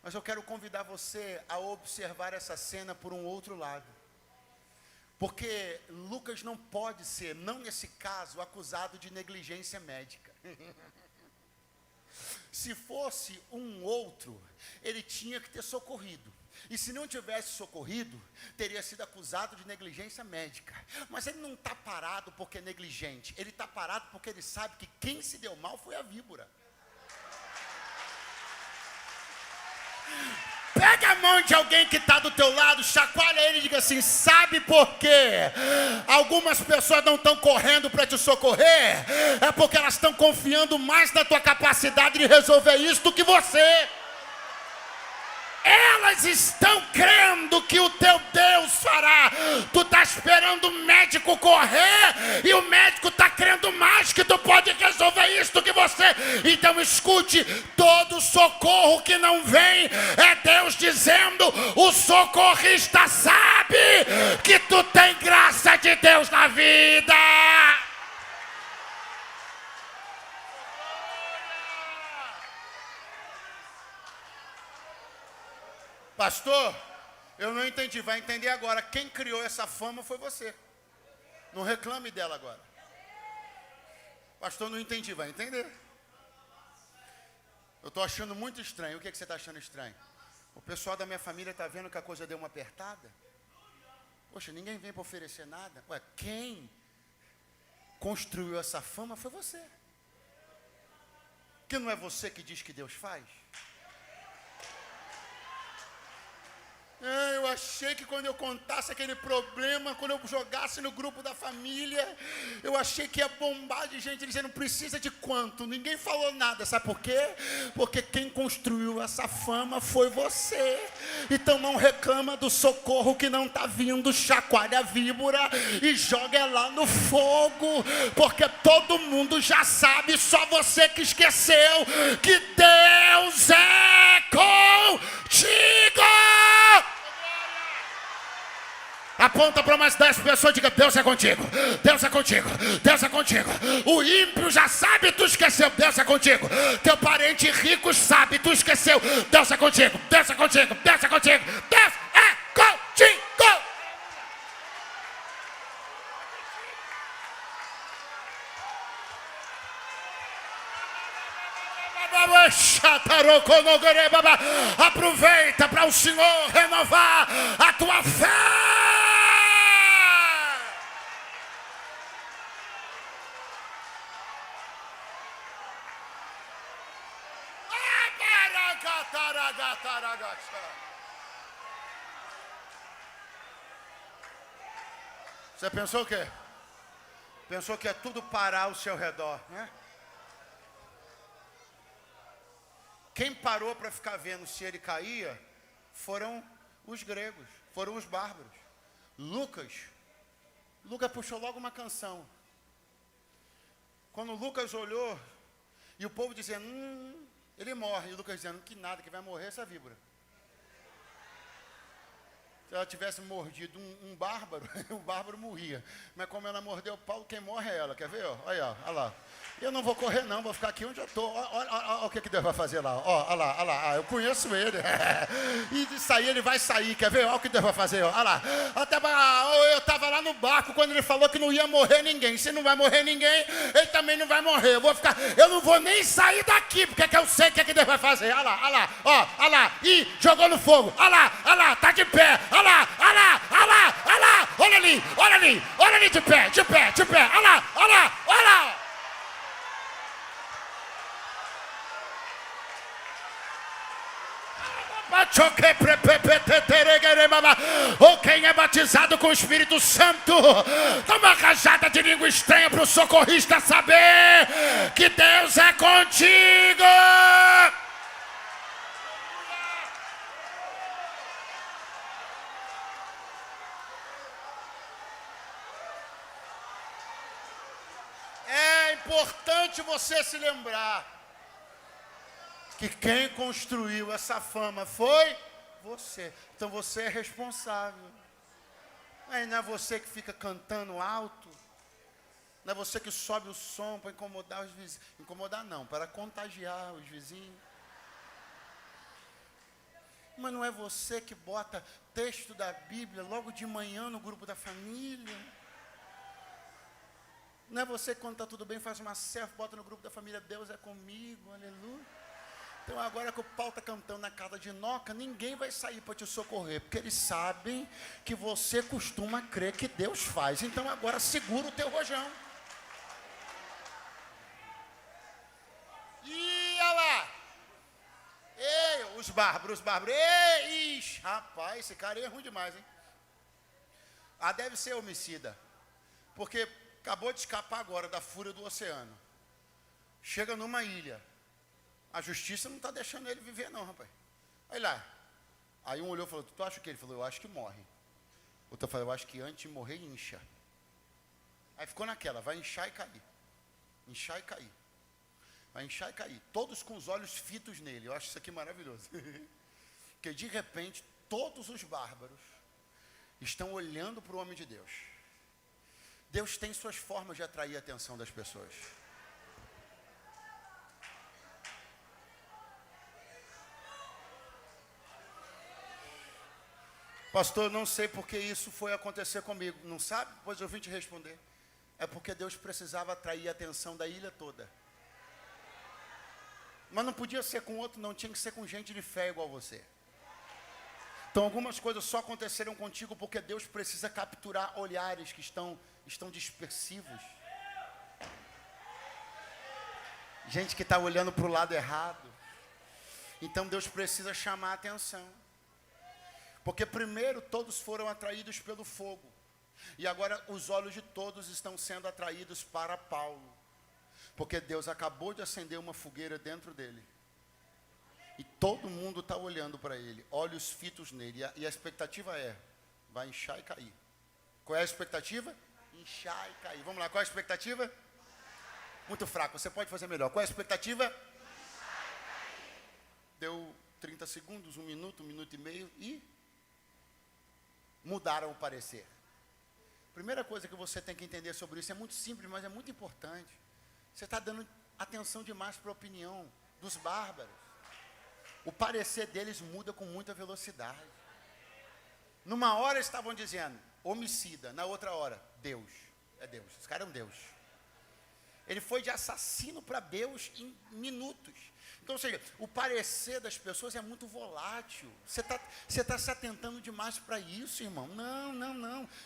Mas eu quero convidar você a observar essa cena por um outro lado. Porque Lucas não pode ser, não nesse caso, acusado de negligência médica. Se fosse um outro, ele tinha que ter socorrido. E se não tivesse socorrido, teria sido acusado de negligência médica. Mas ele não está parado porque é negligente. Ele está parado porque ele sabe que quem se deu mal foi a víbora. Pega a mão de alguém que está do teu lado, chacoalha ele e diga assim, sabe por quê? Algumas pessoas não estão correndo para te socorrer, é porque elas estão confiando mais na tua capacidade de resolver isso do que você. Elas estão crendo que o teu Deus fará. Tu está esperando o médico correr e o médico está crendo mais que tu pode resolver isso do que você. Então escute, todo socorro que não vem é Deus dizendo, o socorrista sabe que tu tem graça de Deus na vida. Pastor, eu não entendi. Vai entender agora. Quem criou essa fama foi você. Não reclame dela agora. Pastor, não entendi. Vai entender. Eu estou achando muito estranho. O que você está achando estranho? O pessoal da minha família está vendo que a coisa deu uma apertada. Poxa, ninguém vem para oferecer nada. Ué, quem construiu essa fama foi você. Porque não é você que diz que Deus faz? Eu achei que quando eu contasse aquele problema, quando eu jogasse no grupo da família, eu achei que ia bombar de gente dizendo, precisa de quanto? Ninguém falou nada, sabe por quê? Porque quem construiu essa fama foi você. Então não reclama do socorro que não está vindo, chacoalha a víbora e joga ela no fogo, porque todo mundo já sabe, só você que esqueceu, que Deus é contigo. Aponta para umas 10 pessoas e diga, Deus é contigo, Deus é contigo, Deus é contigo. O ímpio já sabe, tu esqueceu, Deus é contigo. Teu parente rico sabe, tu esqueceu, Deus é contigo, Deus é contigo, Deus é contigo, Deus é contigo. Aproveita para o Senhor renovar a tua fé. Você pensou o quê? Pensou que é tudo parar ao seu redor, né? Quem parou para ficar vendo se ele caía foram os gregos, foram os bárbaros. Lucas puxou logo uma canção. Quando Lucas olhou, e o povo dizendo, ele morre. E Lucas dizendo, que nada, que vai morrer essa víbora. Se ela tivesse mordido um bárbaro, o bárbaro morria. Mas como ela mordeu Paulo, quem morre é ela. Quer ver? Olha lá. Eu não vou correr não, vou ficar aqui onde eu estou. Olha o que Deus vai fazer lá. Olha lá. Eu conheço ele. E de sair, ele vai sair. Quer ver? Olha o que Deus vai fazer. Olha lá. Eu estava lá no barco quando ele falou que não ia morrer ninguém. Se não vai morrer ninguém, ele também não vai morrer. Eu não vou nem sair daqui, porque é que eu sei o que Deus vai fazer. Olha lá. Ih, jogou no fogo. Olha lá, tá de pé. Olha lá. Olha ali, de pé. Olha lá. Ou quem é batizado com o Espírito Santo, dá uma rajada de língua estranha para o socorrista saber que Deus é contigo. É importante você se lembrar que quem construiu essa fama foi você. Então você é responsável. Não é você que fica cantando alto. Não é você que sobe o som para incomodar os vizinhos. Incomodar não, para contagiar os vizinhos. Mas não é você que bota texto da Bíblia logo de manhã no grupo da família. Não é você que quando está tudo bem faz uma selfie, bota no grupo da família, Deus é comigo, aleluia. Então agora que o pau está cantando na casa de Noca, ninguém vai sair para te socorrer, porque eles sabem que você costuma crer que Deus faz. Então agora segura o teu rojão. E olha lá. Ei, os bárbaros. Ei, ixi, rapaz, esse cara aí é ruim demais, hein? Deve ser homicida. Porque acabou de escapar agora da fúria do oceano. Chega numa ilha. A justiça não está deixando ele viver não, rapaz. Aí lá. Aí um olhou e falou, tu acha o quê? Ele falou, eu acho que morre. Outro falou, eu acho que antes de morrer incha. Aí ficou naquela, vai inchar e cair. Inchar e cair. Vai inchar e cair. Todos com os olhos fitos nele. Eu acho isso aqui maravilhoso. Porque de repente, todos os bárbaros estão olhando para o homem de Deus. Deus tem suas formas de atrair a atenção das pessoas. Pastor, não sei porque isso foi acontecer comigo. Não sabe? Pois eu vim te responder. É porque Deus precisava atrair a atenção da ilha toda. Mas não podia ser com outro, não. Tinha que ser com gente de fé igual você. Então algumas coisas só aconteceram contigo porque Deus precisa capturar olhares que estão dispersivos. Gente que está olhando para o lado errado. Então Deus precisa chamar a atenção. Porque primeiro todos foram atraídos pelo fogo. E agora os olhos de todos estão sendo atraídos para Paulo. Porque Deus acabou de acender uma fogueira dentro dele. E todo mundo está olhando para ele, olhos fitos nele. E a expectativa é, vai inchar e cair. Qual é a expectativa? Inchar e cair. Vamos lá, qual é a expectativa? Muito fraco, você pode fazer melhor. Qual é a expectativa? Deu 30 segundos, 1 minuto e meio e mudaram o parecer. Primeira coisa que você tem que entender sobre isso, é muito simples, mas é muito importante. Você está dando atenção demais para a opinião dos bárbaros. O parecer deles muda com muita velocidade. Numa hora estavam dizendo homicida, na outra hora, Deus. É Deus, esse cara é um Deus. Ele foi de assassino para Deus em minutos. Então, ou seja, o parecer das pessoas é muito volátil. Você tá se atentando demais para isso, irmão.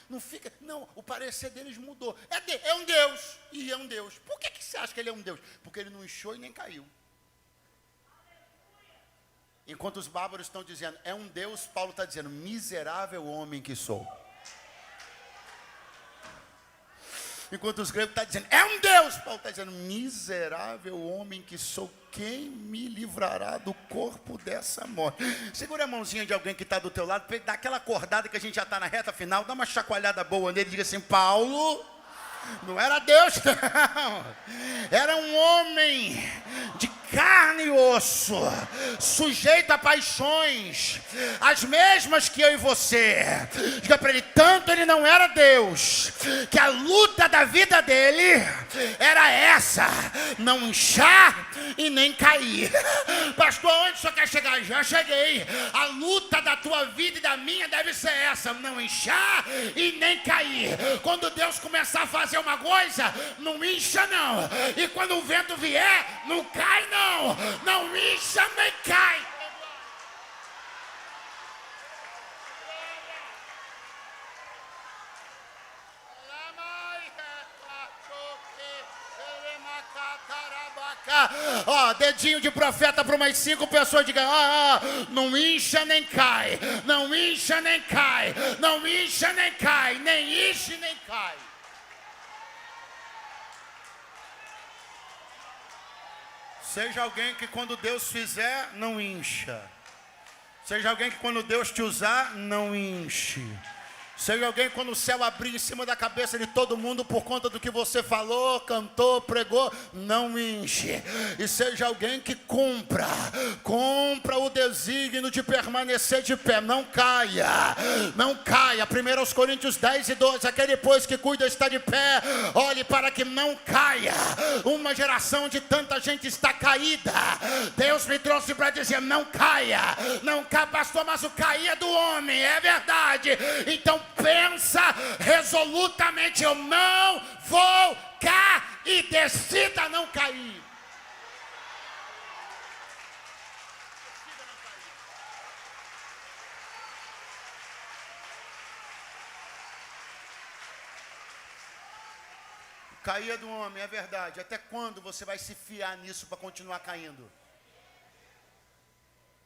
Não fica. Não, o parecer deles mudou. É um Deus. E é um Deus. Por que você acha que ele é um Deus? Porque ele não inchou e nem caiu. Enquanto os bárbaros estão dizendo, é um Deus, Paulo está dizendo, miserável homem que sou. Enquanto os gregos estão dizendo, é um Deus, Paulo está dizendo, miserável homem que sou, quem me livrará do corpo dessa morte? Segura a mãozinha de alguém que está do teu lado, dá aquela acordada que a gente já está na reta final, dá uma chacoalhada boa nele e diga assim, Paulo, não era Deus não, era um homem de carne e osso, sujeito a paixões, as mesmas que eu e você. Diga para ele, tanto ele não era Deus, que a luta da vida dele era essa, não inchar e nem cair. Pastor, onde o senhor quer chegar? Já cheguei. A luta da tua vida e da minha deve ser essa, não inchar e nem cair. Quando Deus começar a fazer uma coisa, não incha não, e quando o vento vier, não cai não incha nem cai. Ó, dedinho de profeta para umas 5 pessoas, diga, não incha nem cai, não incha nem cai, não incha nem cai, nem incha nem cai. Seja alguém que quando Deus fizer, não incha. Seja alguém que quando Deus te usar, não enche. Seja alguém quando o céu abrir em cima da cabeça de todo mundo por conta do que você falou, cantou, pregou, não enche. E seja alguém que cumpra o desígnio de permanecer de pé, não caia. 1 Coríntios 10:12, aquele pois que cuida está de pé, olhe para que não caia. Uma geração de tanta gente está caída. Deus me trouxe para dizer, não caia, pastor, mas o cair é do homem, é verdade. Então pensa resolutamente, eu não vou cair, e decida não cair. Cair é do homem, é verdade. Até quando você vai se fiar nisso para continuar caindo?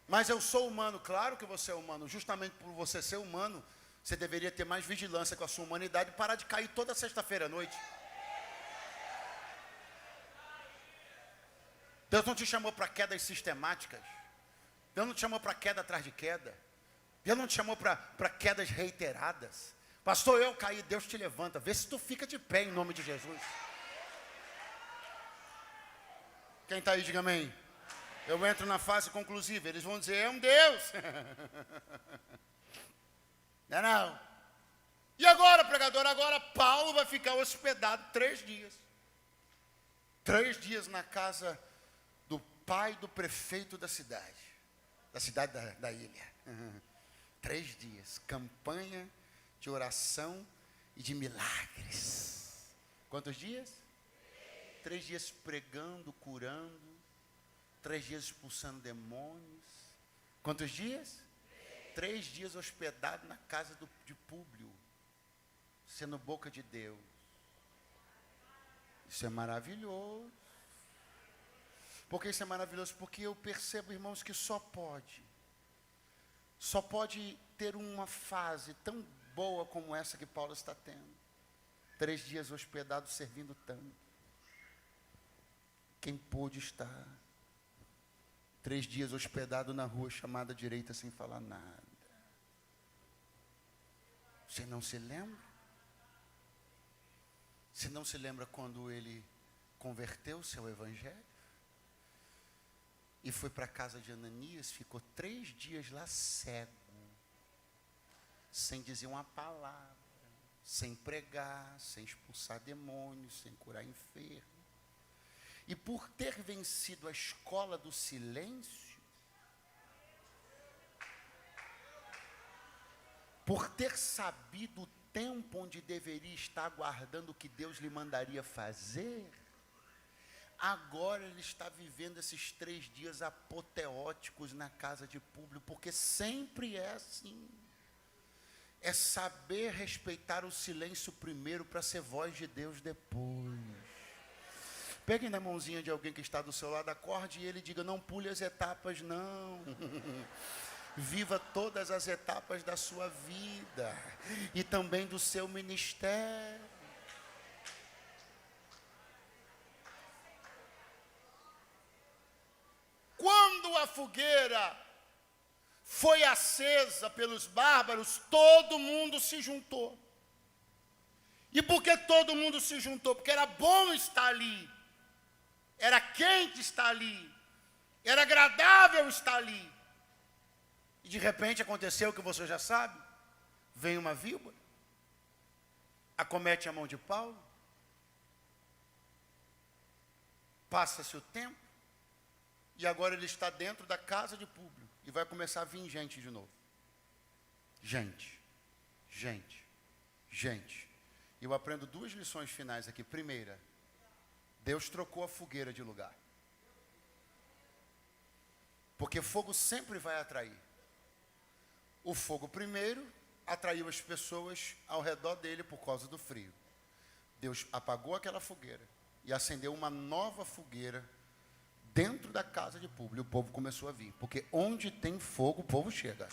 Mas eu sou humano, claro que você é humano. Justamente por você ser humano, você deveria ter mais vigilância com a sua humanidade e parar de cair toda sexta-feira à noite. Deus não te chamou para quedas sistemáticas. Deus não te chamou para queda atrás de queda. Deus não te chamou para quedas reiteradas. Pastor, eu caí, Deus te levanta. Vê se tu fica de pé em nome de Jesus. Quem está aí, diga amém. Eu entro na fase conclusiva. Eles vão dizer, é um Deus. Não. E agora, pregador? Agora Paulo vai ficar hospedado 3 dias. 3 dias na casa do pai do prefeito da cidade da ilha. 3 dias. Campanha de oração e de milagres. Quantos dias? 3 dias pregando, curando. 3 dias expulsando demônios. Quantos dias? 3 dias hospedado na casa de Públio, sendo boca de Deus. Isso é maravilhoso. Por que isso é maravilhoso? Porque eu percebo, irmãos, que só pode ter uma fase tão boa como essa que Paulo está tendo. 3 dias hospedado servindo tanto. Quem pôde estar 3 dias hospedado na rua chamada direita sem falar nada? Você não se lembra? Você não se lembra quando ele converteu-se ao Evangelho? E foi para a casa de Ananias, ficou 3 dias lá cego, sem dizer uma palavra, sem pregar, sem expulsar demônios, sem curar enfermos. E por ter vencido a escola do silêncio, por ter sabido o tempo onde deveria estar aguardando o que Deus lhe mandaria fazer, agora ele está vivendo esses 3 dias apoteóticos na casa de Públio, porque sempre é assim. É saber respeitar o silêncio primeiro para ser voz de Deus depois. Pegue na mãozinha de alguém que está do seu lado, acorde e ele diga: não pule as etapas, não. Viva todas as etapas da sua vida e também do seu ministério. Quando a fogueira foi acesa pelos bárbaros, todo mundo se juntou. E por que todo mundo se juntou? Porque era bom estar ali, era quente estar ali, era agradável estar ali. E de repente aconteceu o que você já sabe. Vem uma víbora, acomete a mão de Paulo, passa-se o tempo, e agora ele está dentro da casa de Públio, e vai começar a vir gente de novo. Gente. E eu aprendo 2 lições finais aqui. Primeira, Deus trocou a fogueira de lugar. Porque fogo sempre vai atrair. O fogo primeiro atraiu as pessoas ao redor dele por causa do frio. Deus apagou aquela fogueira e acendeu uma nova fogueira dentro da casa de Públio. O povo começou a vir, porque onde tem fogo, o povo chega.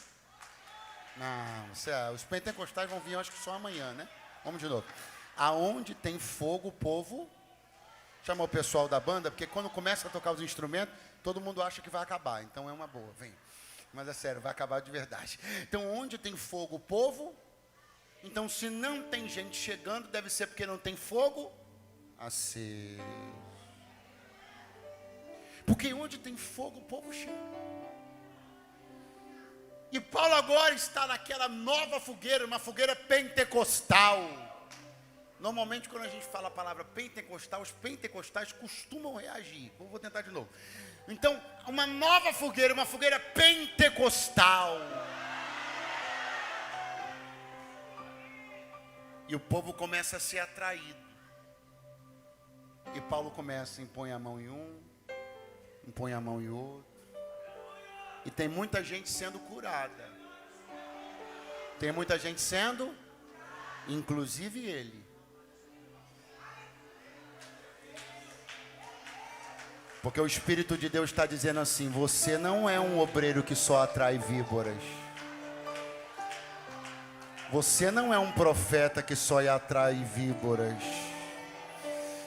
Não, os pentecostais vão vir, eu acho que só amanhã, né? Vamos de novo. Aonde tem fogo, o povo... Chama o pessoal da banda, porque quando começa a tocar os instrumentos, todo mundo acha que vai acabar. Então é uma boa, vem. Mas é sério, vai acabar de verdade. Então onde tem fogo, o povo... Então se não tem gente chegando, deve ser porque não tem fogo aceso. Porque onde tem fogo, o povo chega. E Paulo agora está naquela nova fogueira, uma fogueira pentecostal. Normalmente quando a gente fala a palavra pentecostal, os pentecostais costumam reagir. Vou tentar de novo. Então, uma nova fogueira, uma fogueira pentecostal. E o povo começa a ser atraído. E Paulo começa, impõe a mão em um, impõe a mão em outro. E tem muita gente sendo curada. Tem muita gente sendo, inclusive ele. Porque o Espírito de Deus está dizendo assim: você não é um obreiro que só atrai víboras. Você não é um profeta que só atrai víboras.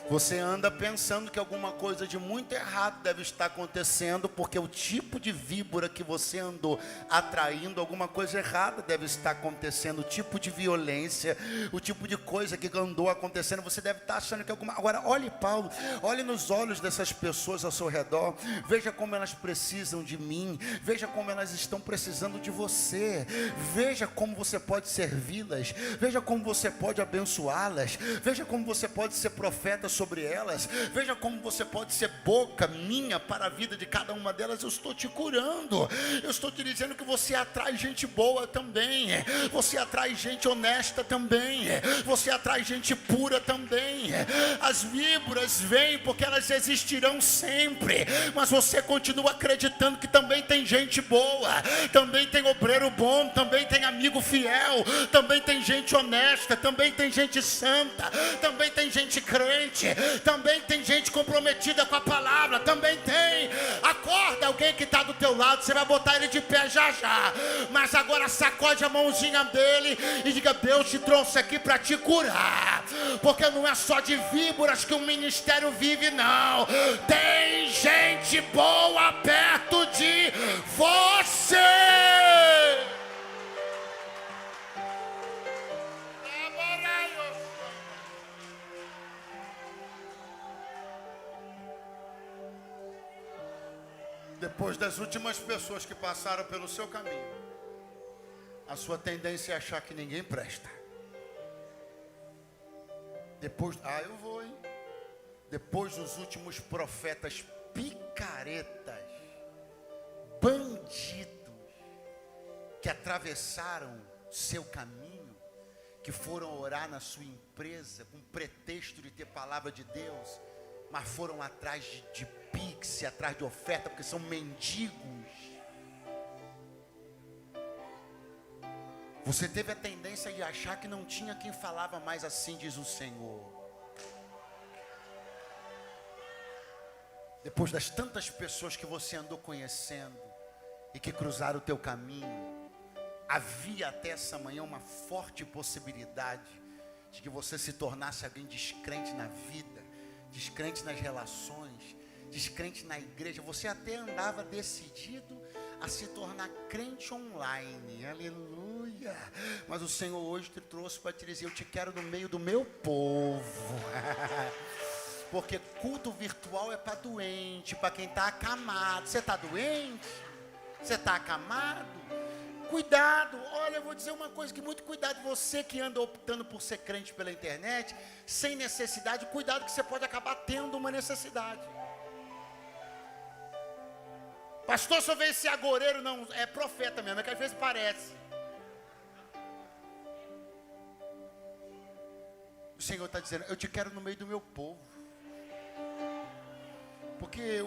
Você anda pensando que alguma coisa de muito errado deve estar acontecendo, porque o tipo de víbora que você andou atraindo, alguma coisa errada deve estar acontecendo, o tipo de violência, o tipo de coisa que andou acontecendo, você deve estar achando que alguma... Agora, olhe Paulo, olhe nos olhos dessas pessoas ao seu redor, veja como elas precisam de mim, veja como elas estão precisando de você, veja como você pode servi-las, veja como você pode abençoá-las, veja como você pode ser profeta sobre sobre elas. Veja como você pode ser boca minha para a vida de cada uma delas. Eu estou te curando. Eu estou te dizendo que você atrai gente boa também. Você atrai gente honesta também. Você atrai gente pura também. As víboras vêm porque elas existirão sempre, mas você continua acreditando que também tem gente boa, também tem obreiro bom, também tem amigo fiel, também tem gente honesta, também tem gente santa, também tem gente crente, também tem gente comprometida com a palavra, também tem. Acorda alguém que está do teu lado, você vai botar ele de pé já já, mas agora sacode a mãozinha dele e diga: Deus te trouxe aqui para te curar, porque não é só de víboras que o ministério vive, não. Tem gente boa perto de você. Depois das últimas pessoas que passaram pelo seu caminho, a sua tendência é achar que ninguém presta. Depois, eu vou, hein? Depois dos últimos profetas picaretas, bandidos, que atravessaram seu caminho, que foram orar na sua empresa com pretexto de ter palavra de Deus, mas foram atrás de pix, atrás de oferta, porque são mendigos. Você teve a tendência de achar que não tinha quem falava mais assim, diz o Senhor. Depois das tantas pessoas que você andou conhecendo e que cruzaram o teu caminho, havia até essa manhã uma forte possibilidade de que você se tornasse alguém descrente na vida, descrente nas relações, descrente na igreja. Você até andava decidido a se tornar crente online, aleluia. Mas o Senhor hoje te trouxe para te dizer: eu te quero no meio do meu povo. Porque culto virtual é para doente, para quem está acamado. Você está doente? Você está acamado? Cuidado, olha, eu vou dizer uma coisa, que muito cuidado, você que anda optando por ser crente pela internet, sem necessidade, cuidado que você pode acabar tendo uma necessidade. Pastor, se eu ver esse agoreiro, não, é profeta mesmo, é que às vezes parece. O Senhor está dizendo: eu te quero no meio do meu povo. Porque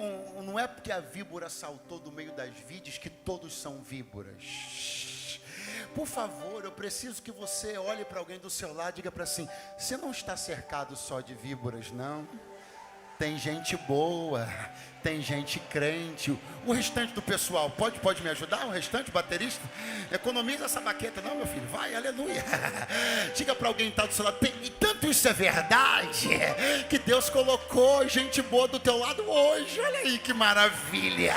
não é porque a víbora saltou do meio das vides que todos são víboras. Por favor, eu preciso que você olhe para alguém do seu lado e diga para assim: você não está cercado só de víboras, não. Tem gente boa, tem gente crente. O restante do pessoal, pode me ajudar? O restante, baterista? Economiza essa baqueta, não, meu filho, vai, aleluia. Diga para alguém que está do seu lado: e tanto isso é verdade, que Deus colocou gente boa do teu lado hoje. Olha aí que maravilha.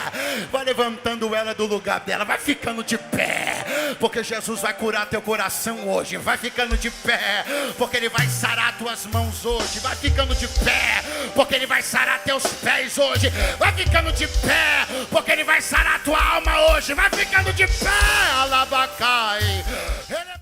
Vai levantando ela do lugar dela, vai ficando de pé, porque Jesus vai curar teu coração hoje. Vai ficando de pé, porque Ele vai sarar tuas mãos hoje. Vai ficando de pé, porque Ele vai sarar teus pés hoje. Vai ficando de pé, porque Ele vai sarar tua alma hoje. Vai ficando de pé, alabacai.